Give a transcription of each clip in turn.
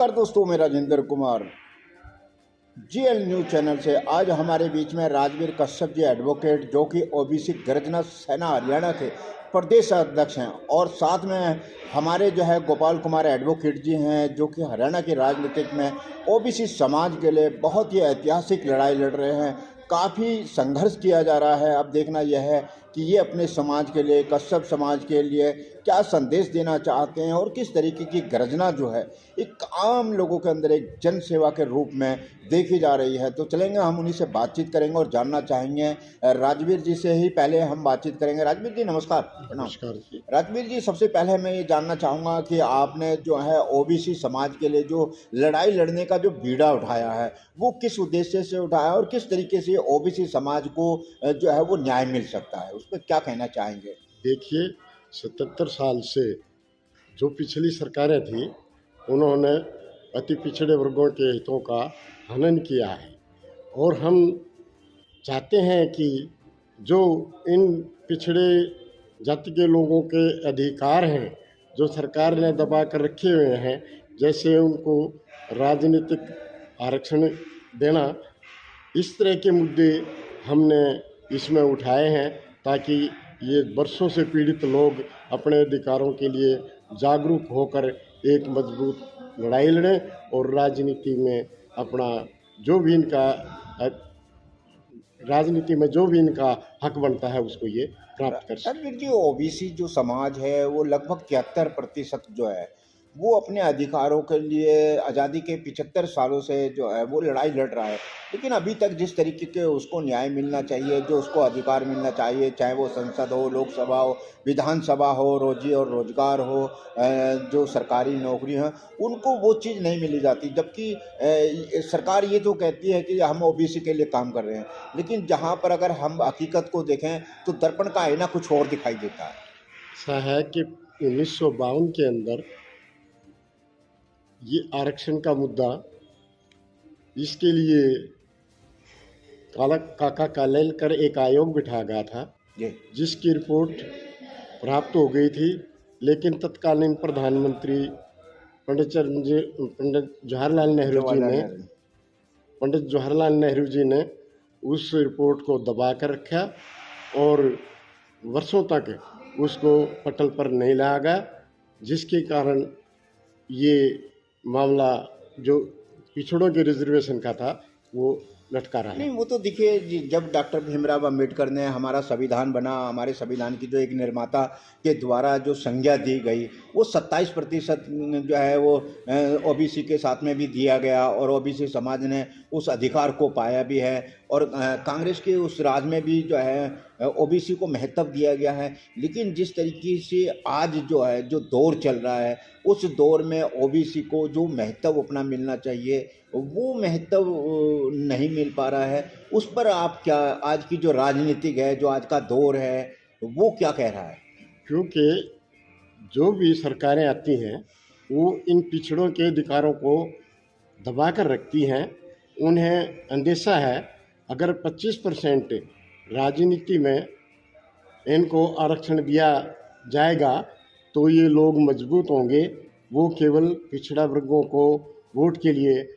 नमस्कार दोस्तों, मैं Rajendra Kumar GL news channel से। आज हमारे बीच में राजवीर कश्यप जी एडवोकेट, जो कि ओबीसी गर्जना सेना हरियाणा के प्रदेश अध्यक्ष हैं, और साथ में हमारे जो है गोपाल कुमार एडवोकेट जी हैं, जो कि हरियाणा की राजनीतिक में ओबीसी समाज के लिए बहुत ही ऐतिहासिक लड़ाई लड़ रहे हैं। काफ़ी संघर्ष किया जा रहा है। अब देखना यह है कि ये अपने समाज के लिए, कश्यप समाज के लिए क्या संदेश देना चाहते हैं, और किस तरीके की गर्जना जो है एक आम लोगों के अंदर एक जन सेवा के रूप में देखी जा रही है। तो चलेंगे, हम उन्हीं से बातचीत करेंगे और जानना चाहेंगे। राजवीर जी से ही पहले हम बातचीत करेंगे। राजवीर जी नमस्कार। नमस्कार जी। राजवीर जी, सबसे पहले मैं ये जानना चाहूँगा कि आपने जो है ओबीसी समाज के लिए जो लड़ाई लड़ने का जो बीड़ा उठाया है, वो किस उद्देश्य से उठाया, और किस तरीके से ओबीसी समाज को जो है वो न्याय मिल सकता है, उस पर क्या कहना चाहेंगे? देखिए, 77 साल से जो पिछली सरकारें थी, उन्होंने अति पिछड़े वर्गों के हितों का हनन किया है, और हम चाहते हैं कि जो इन पिछड़े जाति के लोगों के अधिकार हैं, जो सरकार ने दबा कर रखे हुए हैं, जैसे उनको राजनीतिक आरक्षण देना, इस तरह के मुद्दे हमने इसमें उठाए हैं, ताकि ये वर्षों से पीड़ित लोग अपने अधिकारों के लिए जागरूक होकर एक मजबूत लड़ाई लड़ें, और राजनीति में अपना जो भी इनका हक बनता है उसको ये प्राप्त कर सकें। राजवीर जी, ओबीसी जो समाज है वो लगभग 73% जो है वो अपने अधिकारों के लिए आज़ादी के 75 सालों से जो है वो लड़ाई लड़ रहा है, लेकिन अभी तक जिस तरीके के उसको न्याय मिलना चाहिए, जो उसको अधिकार मिलना चाहिए, चाहे वो संसद हो, लोकसभा हो, विधानसभा हो, रोजी और रोजगार हो, जो सरकारी नौकरी है, उनको वो चीज़ नहीं मिली जाती। जबकि सरकार ये तो कहती है कि हम ओबीसी के लिए काम कर रहे हैं, लेकिन जहाँ पर अगर हम हकीकत को देखें तो दर्पण का आईना कुछ और दिखाई देता है। ऐसा है कि 1952 के अंदर ये आरक्षण का मुद्दा, इसके लिए काका कालेलकर एक आयोग बिठा गया था, जिसकी रिपोर्ट प्राप्त हो गई थी, लेकिन तत्कालीन प्रधानमंत्री पंडित जवाहरलाल नेहरू जी ने उस रिपोर्ट को दबा कर रखा, और वर्षों तक उसको पटल पर नहीं लाया गया, जिसके कारण ये मामला जो पिछड़ों के रिजर्वेशन का था वो लटका रहा है। नहीं, वो तो देखिए, जब डॉक्टर भीमराव अंबेडकर ने हमारा संविधान बना, हमारे संविधान की जो एक निर्माता के द्वारा जो संज्ञा दी गई, वो 27% जो है वो ओबीसी के साथ में भी दिया गया, और ओबीसी समाज ने उस अधिकार को पाया भी है, और कांग्रेस के उस राज में भी जो है ओबीसी को महत्व दिया गया है। लेकिन जिस तरीके से आज जो है जो दौर चल रहा है, उस दौर में ओबीसी को जो महत्व अपना मिलना चाहिए वो महत्व नहीं मिल पा रहा है। उस पर आप क्या, आज की जो राजनीतिक है, जो आज का दौर है, वो क्या कह रहा है? क्योंकि जो भी सरकारें आती हैं वो इन पिछड़ों के अधिकारों को दबा कर रखती हैं। उन्हें अंदेशा है अगर 25% राजनीति में इनको आरक्षण दिया जाएगा तो ये लोग मजबूत होंगे। वो केवल पिछड़ा वर्गों को वोट के लिए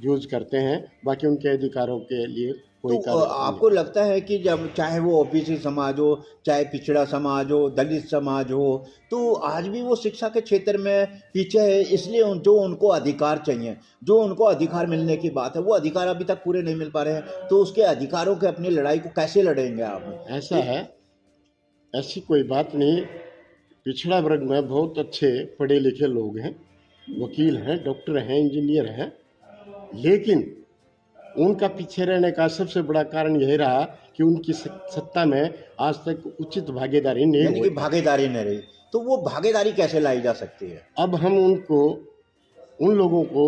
यूज करते हैं, बाकी उनके अधिकारों के लिए कोई तो आपको लगता है कि जब चाहे वो ओबीसी समाज हो, चाहे पिछड़ा समाज हो, दलित समाज हो, तो आज भी वो शिक्षा के क्षेत्र में पीछे है, इसलिए जो उनको अधिकार चाहिए, जो उनको अधिकार मिलने की बात है, वो अधिकार अभी तक पूरे नहीं मिल पा रहे हैं। तो उसके अधिकारों के अपनी लड़ाई को कैसे लड़ेंगे आप? ऐसा है, ऐसी कोई बात नहीं। पिछड़ा वर्ग में बहुत अच्छे पढ़े लिखे लोग हैं, वकील हैं, डॉक्टर हैं, इंजीनियर हैं, लेकिन उनका पीछे रहने का सबसे बड़ा कारण यही रहा कि उनकी सत्ता में आज तक उचित भागीदारी नहीं हुई। भागीदारी नहीं रही, तो वो भागीदारी कैसे लाई जा सकती है? अब हम उन लोगों को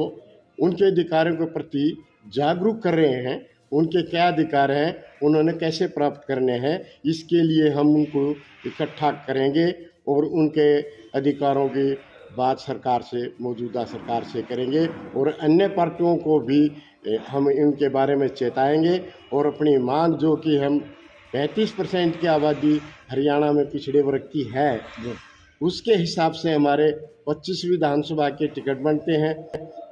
उनके अधिकारों के प्रति जागरूक कर रहे हैं। उनके क्या अधिकार हैं, उन्होंने कैसे प्राप्त करने हैं, इसके लिए हम उनको इकट्ठा करेंगे, और उनके अधिकारों की बात मौजूदा सरकार से करेंगे, और अन्य पार्टियों को भी हम इनके बारे में चेताएंगे। और अपनी मांग, जो कि हम 35% की आबादी हरियाणा में पिछड़े वर्ग की है, उसके हिसाब से हमारे 25 विधानसभा के टिकट बनते हैं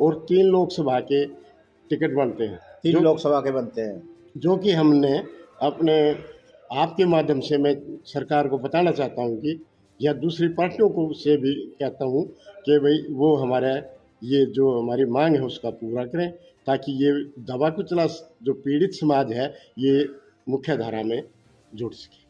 और 3 लोकसभा के टिकट बनते हैं, 3 लोकसभा के बनते हैं। जो कि हमने अपने आपके माध्यम से मैं सरकार को बताना चाहता हूं कि या दूसरी पार्टियों को से भी कहता हूं कि भाई वो हमारा ये जो हमारी मांग है उसका पूरा करें, ताकि ये दबा कुचला जो पीड़ित समाज है ये मुख्य धारा में जुड़ सके।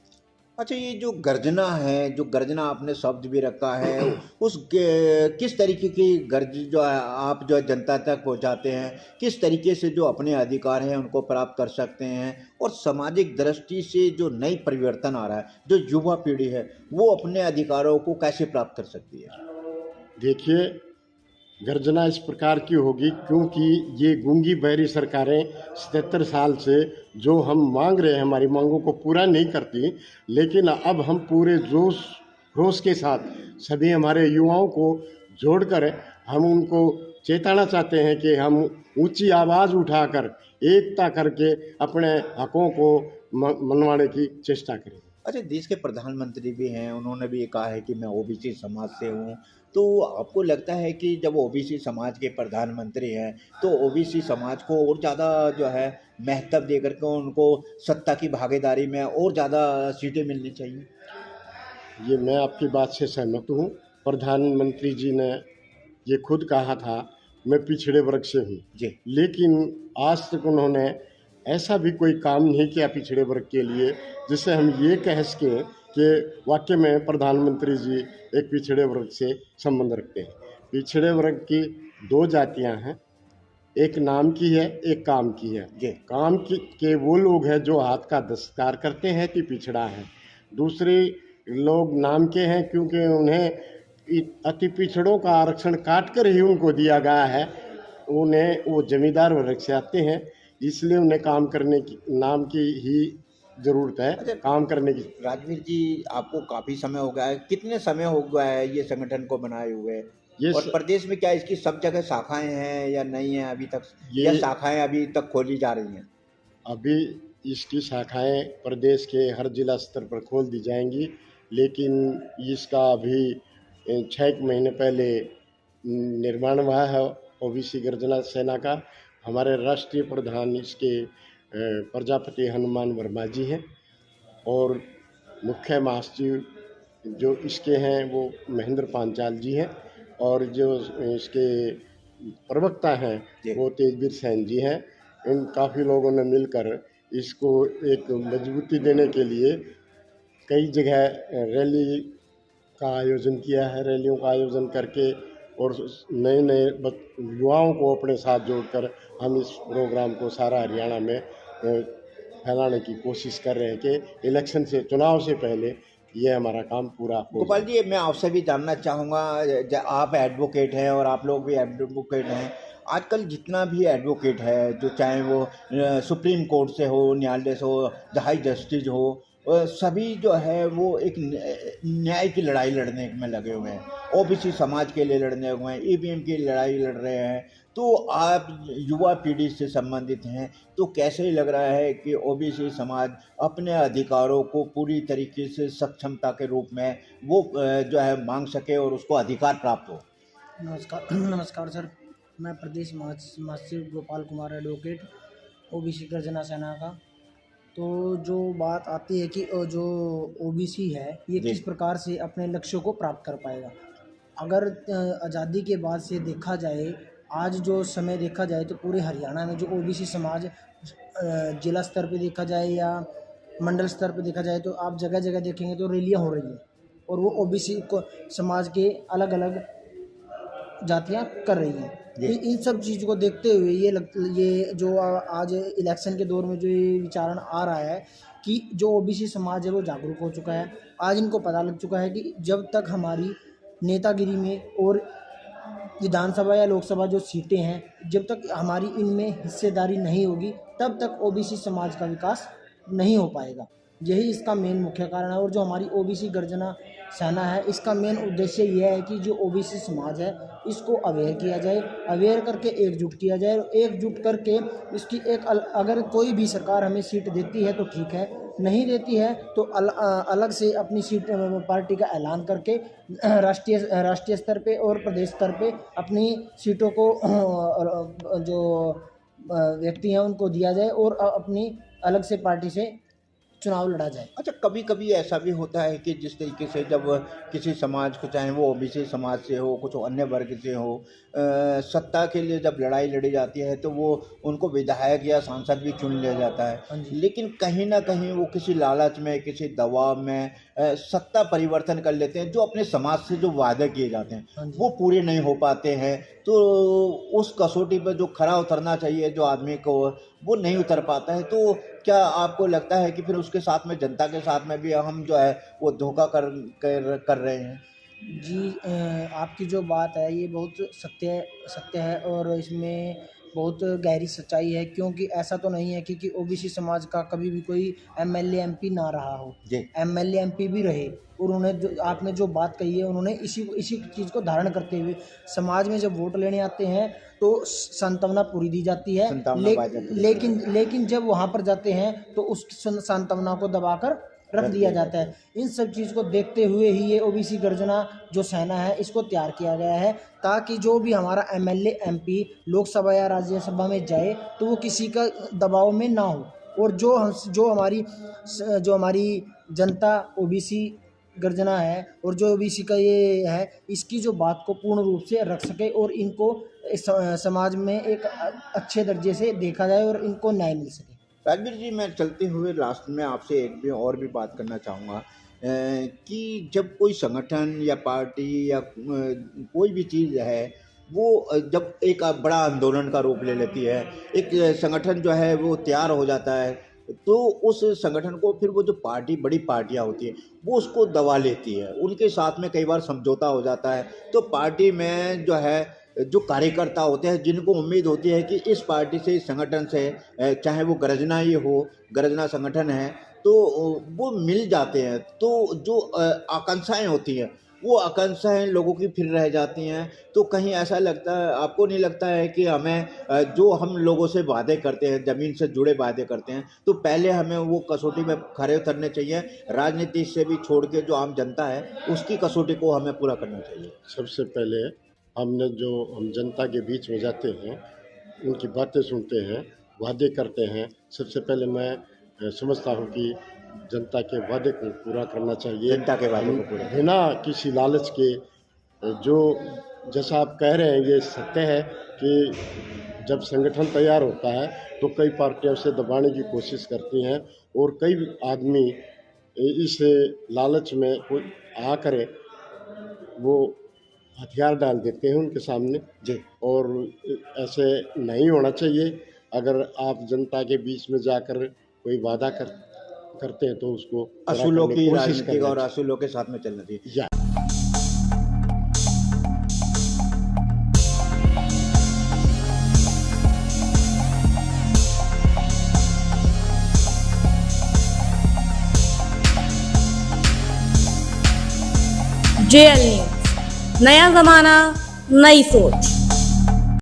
अच्छा, ये जो गर्जना है, जो गर्जना आपने शब्द भी रखा है, किस तरीके की गर्ज जो है आप जो है जनता तक पहुंचाते हैं, किस तरीके से जो अपने अधिकार हैं उनको प्राप्त कर सकते हैं, और सामाजिक दृष्टि से जो नई परिवर्तन आ रहा है, जो युवा पीढ़ी है वो अपने अधिकारों को कैसे प्राप्त कर सकती है? देखिए, गर्जना इस प्रकार की होगी क्योंकि ये गूंगी बहरी सरकारें 77 साल से जो हम मांग रहे हैं हमारी मांगों को पूरा नहीं करती, लेकिन अब हम पूरे जोश रोश के साथ सभी हमारे युवाओं को जोड़कर हम उनको चेताना चाहते हैं कि हम ऊंची आवाज़ उठाकर एकता करके अपने हकों को मनवाने की चेष्टा करें। अच्छा, देश के प्रधानमंत्री भी हैं, उन्होंने भी ये कहा है कि मैं ओबीसी समाज से हूँ। तो आपको लगता है कि जब ओबीसी समाज के प्रधानमंत्री हैं तो ओबीसी समाज को और ज़्यादा जो है महत्व दे करके उनको सत्ता की भागीदारी में और ज़्यादा सीटें मिलनी चाहिए? ये मैं आपकी बात से सहमत हूँ। प्रधानमंत्री जी ने ये खुद कहा था, मैं पिछड़े वर्ग से हूँ, जी। लेकिन आज तक उन्होंने ऐसा भी कोई काम नहीं किया पिछड़े वर्ग के लिए जिससे हम ये कह सकें कि वाकई में प्रधानमंत्री जी एक पिछड़े वर्ग से संबंध रखते हैं। पिछड़े वर्ग की 2 जातियां हैं, एक नाम की है, एक काम की है। जी। काम की के वो लोग हैं जो हाथ का दस्तकार करते हैं कि पिछड़ा है। दूसरे लोग नाम के हैं क्योंकि उन्हें अति पिछड़ों का आरक्षण काट कर ही उनको दिया गया है। उन्हें वो जमींदार वर्ग से आते हैं, इसलिए उन्हें काम करने की नाम की ही ज़रूरत है, अच्छा, काम करने की। राजवीर जी, आपको काफ़ी समय हो गया है, कितने समय हो गया है ये संगठन को बनाए हुए? ये और स, प्रदेश में क्या इसकी सब जगह शाखाएं हैं या नहीं है अभी तक, या ये शाखाएं अभी तक खोली जा रही हैं? अभी इसकी शाखाएं प्रदेश के हर जिला स्तर पर खोल दी जाएंगी, लेकिन इसका अभी 6 महीने पहले निर्माण हुआ है ओबीसी गर्जना सेना का। हमारे राष्ट्रीय प्रधान इसके प्रजापति हनुमान वर्मा जी हैं और मुख्य महासचिव जो इसके हैं वो महेंद्र पांचाल जी हैं और जो इसके प्रवक्ता हैं जी। वो तेजवीर सैन जी हैं। इन काफ़ी लोगों ने मिलकर इसको एक मजबूती देने के लिए कई जगह रैली का आयोजन किया है। रैलियों का आयोजन करके और नए नए युवाओं को अपने साथ जोड़कर हम इस प्रोग्राम को सारा हरियाणा में फैलाने की कोशिश कर रहे हैं कि इलेक्शन से, चुनाव से पहले ये हमारा काम पूरा हो गोपाल जाए। जी, मैं आपसे भी जानना चाहूँगा, आप एडवोकेट हैं और आप लोग भी एडवोकेट हैं। आजकल जितना भी एडवोकेट है, जो चाहे वो सुप्रीम कोर्ट से हो, न्यायालय से हो, हाई जस्टिस हो, सभी जो है वो एक न्याय की लड़ाई लड़ने में लगे हुए हैं, ओबीसी समाज के लिए लड़ने हुए हैं, ईवीएम की लड़ाई लड़ रहे हैं। तो आप युवा पीढ़ी से संबंधित हैं, तो कैसे लग रहा है कि ओबीसी समाज अपने अधिकारों को पूरी तरीके से सक्षमता के रूप में वो जो है मांग सके और उसको अधिकार प्राप्त हो? नमस्कार नमस्कार सर, मैं प्रदेश महासचिव गोपाल कुमार एडवोकेट ओबीसी गर्जना सेना का। तो जो बात आती है कि जो ओबीसी है ये जी। किस प्रकार से अपने लक्ष्यों को प्राप्त कर पाएगा। अगर आज़ादी के बाद से देखा जाए, आज जो समय देखा जाए तो पूरे हरियाणा में जो ओबीसी समाज जिला स्तर पे देखा जाए या मंडल स्तर पे देखा जाए तो आप जगह जगह देखेंगे तो रैलियाँ हो रही हैं और वो ओबीसी को समाज के अलग अलग जातियाँ कर रही हैं। इन सब चीज़ को देखते हुए ये जो आज इलेक्शन के दौर में जो ये विचारण आ रहा है कि जो ओबीसी समाज है वो जागरूक हो चुका है। आज इनको पता लग चुका है कि जब तक हमारी नेतागिरी में और विधानसभा या लोकसभा जो सीटें हैं, जब तक हमारी इनमें हिस्सेदारी नहीं होगी तब तक ओबीसी समाज का विकास नहीं हो पाएगा। यही इसका मेन मुख्य कारण है। और जो हमारी ओबीसी गर्जना सेना है, इसका मेन उद्देश्य यह है कि जो ओबीसी समाज है इसको अवेयर किया जाए, अवेयर करके एकजुट किया जाए और एकजुट करके इसकी एक अगर कोई भी सरकार हमें सीट देती है तो ठीक है, नहीं देती है तो अलग से अपनी सीट पार्टी का ऐलान करके राष्ट्रीय स्तर पे और प्रदेश स्तर पे अपनी सीटों को जो व्यक्ति हैं उनको दिया जाए और अपनी अलग से पार्टी से चुनाव लड़ा जाए। अच्छा, कभी कभी ऐसा भी होता है कि जिस तरीके से जब किसी समाज को, चाहे वो ओबीसी समाज से हो, कुछ अन्य वर्ग से हो, सत्ता के लिए जब लड़ाई लड़ी जाती है तो वो उनको विधायक या सांसद भी चुन लिया जाता हाँ है, जी। लेकिन कहीं ना कहीं वो किसी लालच में, किसी दबाव में सत्ता परिवर्तन कर लेते हैं। जो अपने समाज से जो वादे किए जाते हाँ हैं जी। वो पूरे नहीं हो पाते हैं, तो उस कसौटी पर जो खरा उतरना चाहिए जो आदमी को, वो नहीं उतर पाता है। तो क्या आपको लगता है कि फिर उसके साथ में, जनता के साथ में भी हम जो है वो धोखा कर रहे हैं? जी, आपकी जो बात है ये बहुत सत्य है और इसमें बहुत गहरी सच्चाई है, क्योंकि ऐसा तो नहीं है कि ओबीसी समाज का कभी भी कोई एमएलए एमपी ना रहा हो। जी। एमएलए एमपी भी रहे और उन्हें जो आपने जो बात कही है, उन्होंने इसी चीज़ को धारण करते हुए समाज में जब वोट लेने आते हैं तो सांत्वना पूरी दी जाती है, सांत्वना पाई जाती है। लेकिन जब वहाँ पर जाते हैं तो उस सांत्वना को दबाकर रख दिया जाता है। इन सब चीज़ को देखते हुए ही ये ओबीसी गर्जना जो सेना है इसको तैयार किया गया है, ताकि जो भी हमारा एमएलए एमपी लोकसभा या राज्यसभा में जाए तो वो किसी का दबाव में ना हो, और जो हमारी जनता ओबीसी गर्जना है और जो ओबीसी का ये है, इसकी जो बात को पूर्ण रूप से रख सके और इनको समाज में एक अच्छे दर्जे से देखा जाए और इनको न्याय मिल सके। राजवीर जी, मैं चलते हुए लास्ट में आपसे एक भी और भी बात करना चाहूँगा कि जब कोई संगठन या पार्टी या कोई भी चीज़ है वो जब एक बड़ा आंदोलन का रूप ले लेती है, एक संगठन जो है वो तैयार हो जाता है, तो उस संगठन को फिर वो जो बड़ी पार्टियां होती है वो उसको दबा लेती है, उनके साथ में कई बार समझौता हो जाता है। तो पार्टी में जो है जो कार्यकर्ता होते हैं, जिनको उम्मीद होती है कि इस पार्टी से, इस संगठन से, चाहे वो गर्जना ही हो, गर्जना संगठन है, तो वो मिल जाते हैं। तो जो आकांक्षाएं होती हैं वो आकांक्षाएं लोगों की फिर रह जाती हैं। तो कहीं ऐसा लगता है, आपको नहीं लगता है कि हमें जो हम लोगों से वादे करते हैं, ज़मीन से जुड़े वादे करते हैं, तो पहले हमें वो कसौटी में खरे उतरने चाहिए, राजनीति से भी छोड़ के जो आम जनता है उसकी कसौटी को हमें पूरा करना चाहिए? सबसे पहले हम जनता के बीच में जाते हैं, उनकी बातें सुनते हैं, वादे करते हैं। सबसे पहले मैं समझता हूँ कि जनता के वादे को पूरा करना चाहिए, जनता के वादे को पूरा बिना किसी लालच के। जो जैसा आप कह रहे हैं ये सत्य है कि जब संगठन तैयार होता है तो कई पार्टियां उसे दबाने की कोशिश करती हैं और कई आदमी इस लालच में कोई आकर वो हथियार डाल देते हैं उनके सामने जी। और ऐसे नहीं होना चाहिए। अगर आप जनता के बीच में जाकर कोई वादा करते हैं तो उसको पूरा असूलों करने की कोशिश राजनीति करना और असूलों के साथ में चलना चाहिए। चाहिए। JL न्यूज़, नया जमाना, नई सोच।